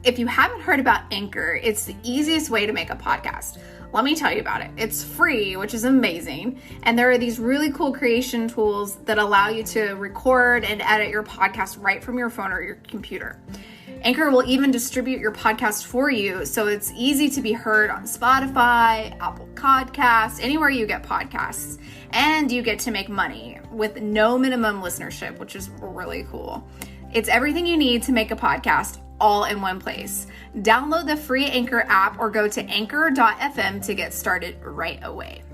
if you haven't heard about Anchor, it's the easiest way to make a podcast. Let me tell you about it. It's free, which is amazing. And there are these really cool creation tools that allow you to record and edit your podcast right from your phone or your computer. Anchor will even distribute your podcast for you, so it's easy to be heard on Spotify, Apple Podcasts, anywhere you get podcasts. And you get to make money with no minimum listenership, which is really cool. It's everything you need to make a podcast all in one place. Download the free Anchor app or go to anchor.fm to get started right away.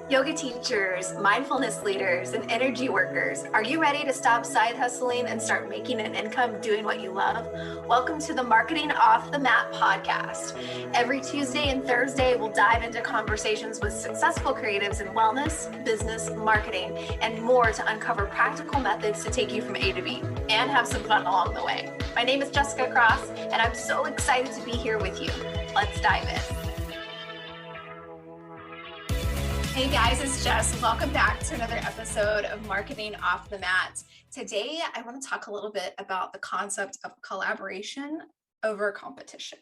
Yoga teachers, mindfulness leaders, and energy workers, are you ready to stop side hustling and start making an income doing what you love? Welcome to the Marketing Off the Mat podcast. Every Tuesday and Thursday, we'll dive into conversations with successful creatives in wellness, business, marketing, and more to uncover practical methods to take you from A to B and have some fun along the way. My name is Jessica Cross, and I'm so excited to be here with you. Let's dive in. Hey guys, it's Jess. Welcome back to another episode of Marketing Off the Mat. Today, I want to talk a little bit about the concept of collaboration over competition.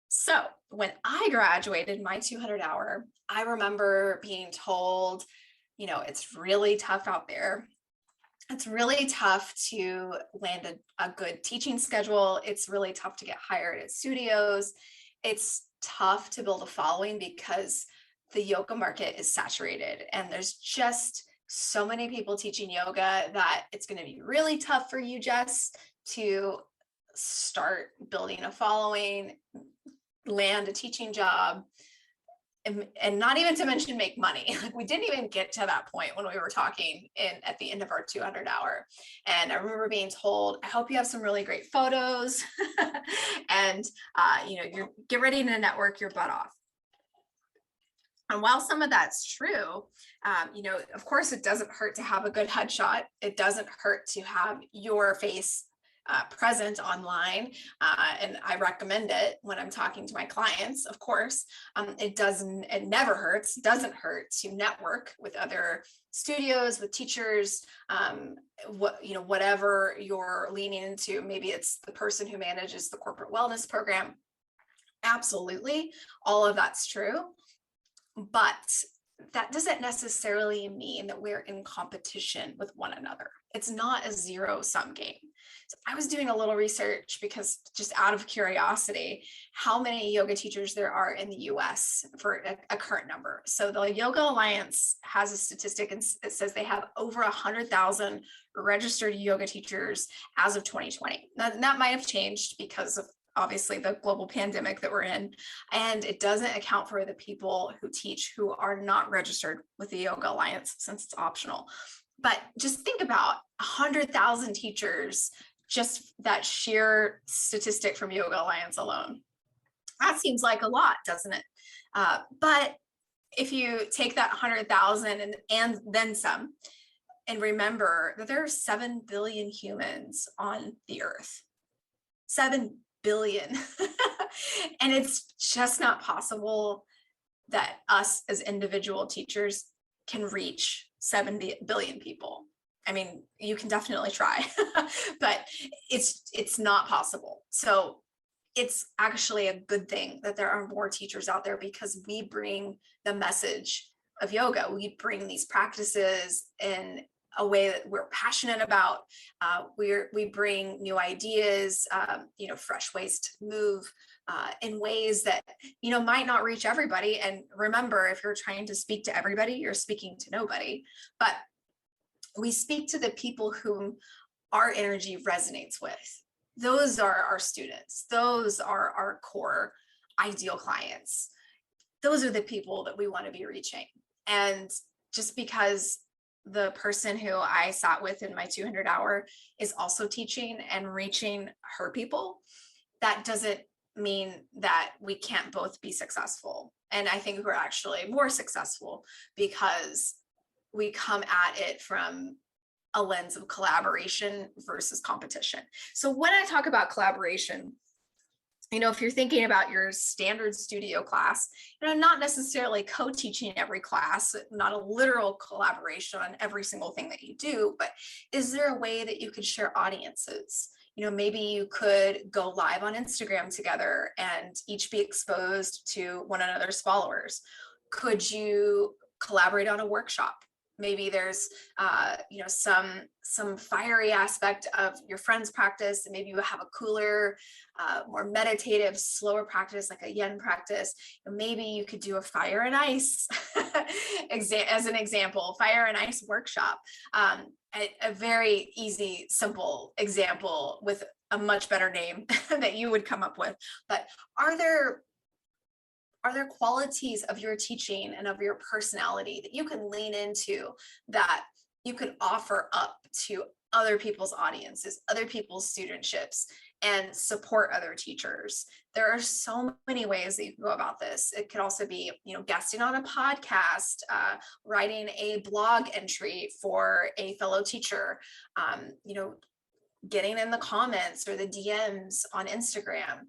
So when I graduated my 200 hour, I remember being told, it's really tough out there. It's really tough to land a good teaching schedule. It's really tough to get hired at studios. It's tough to build a following because the yoga market is saturated and there's just so many people teaching yoga that it's going to be really tough for you, Jess, to start building a following, land a teaching job, and not even to mention make money. Like, we didn't even get to that point when we were talking at the end of our 200 hour. And I remember being told, I hope you have some really great photos and you get ready to network your butt off. And while some of that's true, of course, it doesn't hurt to have a good headshot. It doesn't hurt to have your face present online. And I recommend it when I'm talking to my clients, of course. It never hurts, doesn't hurt to network with other studios, with teachers, whatever you're leaning into. Maybe it's the person who manages the corporate wellness program. Absolutely. All of that's true. But that doesn't necessarily mean that we're in competition with one another. It's not a zero-sum game. So I was doing a little research because, just out of curiosity, how many yoga teachers there are in the US for a current number. So the Yoga Alliance has a statistic and it says they have over 100,000 registered yoga teachers as of 2020. Now, that might have changed because of obviously the global pandemic that we're in, and it doesn't account for the people who teach who are not registered with the Yoga Alliance since it's optional. But just think about 100,000 teachers, just that sheer statistic from Yoga Alliance alone. That seems like a lot, doesn't it? But if you take that 100,000 and then some, and remember that there are 7 billion humans on the earth. 7 billion. And it's just not possible that us as individual teachers can reach 70 billion people. I mean, you can definitely try, but it's not possible. So it's actually a good thing that there are more teachers out there, because we bring the message of yoga. We bring these practices in a way that we're passionate about. We bring new ideas, fresh ways to move in ways that, might not reach everybody. And remember, if you're trying to speak to everybody, you're speaking to nobody. But we speak to the people whom our energy resonates with. Those are our students. Those are our core ideal clients. Those are the people that we want to be reaching. And just because the person who I sat with in my 200 hour is also teaching and reaching her people, that doesn't mean that we can't both be successful. And I think we're actually more successful because we come at it from a lens of collaboration versus competition. So when I talk about collaboration, if you're thinking about your standard studio class, not necessarily co-teaching every class, not a literal collaboration on every single thing that you do, but is there a way that you could share audiences? Maybe you could go live on Instagram together and each be exposed to one another's followers. Could you collaborate on a workshop? Maybe there's, some fiery aspect of your friend's practice, and maybe you have a cooler, more meditative, slower practice, like a yin practice. Maybe you could do a fire and ice as an example, fire and ice workshop. A very easy, simple example with a much better name that you would come up with. But are there qualities of your teaching and of your personality that you can lean into, that you can offer up to other people's audiences, other people's studentships, and support other teachers? There are so many ways that you can go about this. It could also be, guesting on a podcast, writing a blog entry for a fellow teacher, getting in the comments or the DMs on Instagram,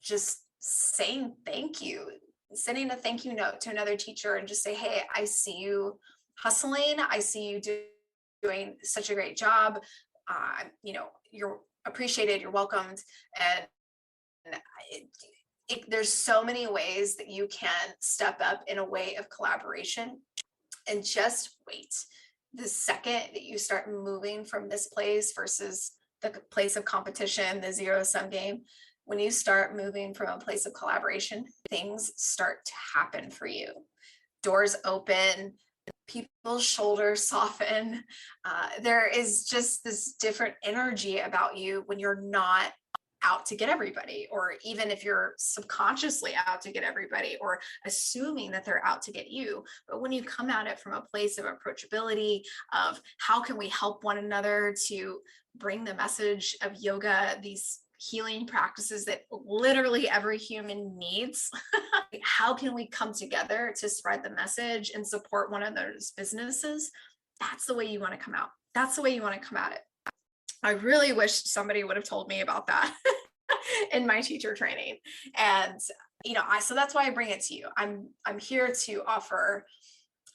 just saying thank you, sending a thank you note to another teacher and just say, hey, I see you hustling. I see you doing such a great job. You're appreciated, you're welcomed. And there's so many ways that you can step up in a way of collaboration. And just wait. The second that you start moving from this place versus the place of competition, the zero-sum game, when you start moving from a place of collaboration, things start to happen for you. Doors open, people's shoulders soften. There is just this different energy about you when you're not out to get everybody, or even if you're subconsciously out to get everybody or assuming that they're out to get you. But when you come at it from a place of approachability, of how can we help one another to bring the message of yoga, these healing practices that literally every human needs, how can we come together to spread the message and support one another's businesses? That's the way you want to come out. That's the way you want to come at it. I really wish somebody would have told me about that in my teacher training. And, so that's why I bring it to you. I'm here to offer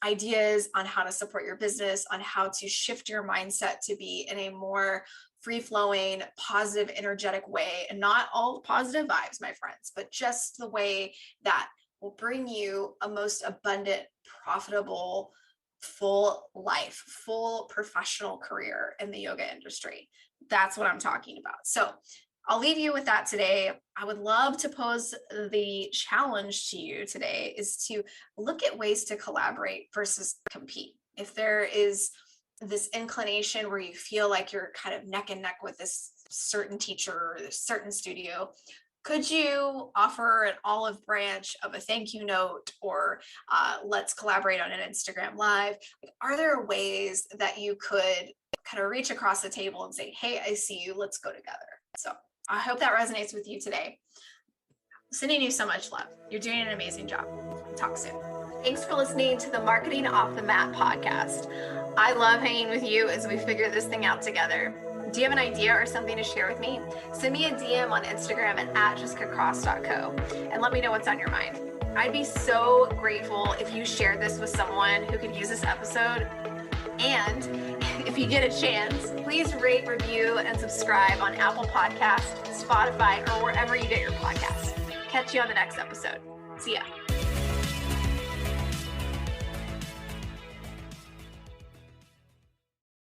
ideas on how to support your business, on how to shift your mindset to be in a more free-flowing, positive, energetic way, and not all positive vibes, my friends, but just the way that will bring you a most abundant, profitable, full life, full professional career in the yoga industry. That's what I'm talking about. So I'll leave you with that today. I would love to pose the challenge to you today is to look at ways to collaborate versus compete. If there is this inclination where you feel like you're kind of neck and neck with this certain teacher or this certain studio, could you offer an olive branch of a thank you note, or let's collaborate on an Instagram live? Are there ways that you could kind of reach across the table and say, hey, I see you, let's go together? So I hope that resonates with you today. Sending you so much love. You're doing an amazing job. Talk soon. Thanks for listening to the Marketing Off the Mat podcast. I love hanging with you as we figure this thing out together. Do you have an idea or something to share with me? Send me a DM on Instagram at jessicacross.co and let me know what's on your mind. I'd be so grateful if you shared this with someone who could use this episode. And if you get a chance, please rate, review, and subscribe on Apple Podcasts, Spotify, or wherever you get your podcasts. Catch you on the next episode. See ya.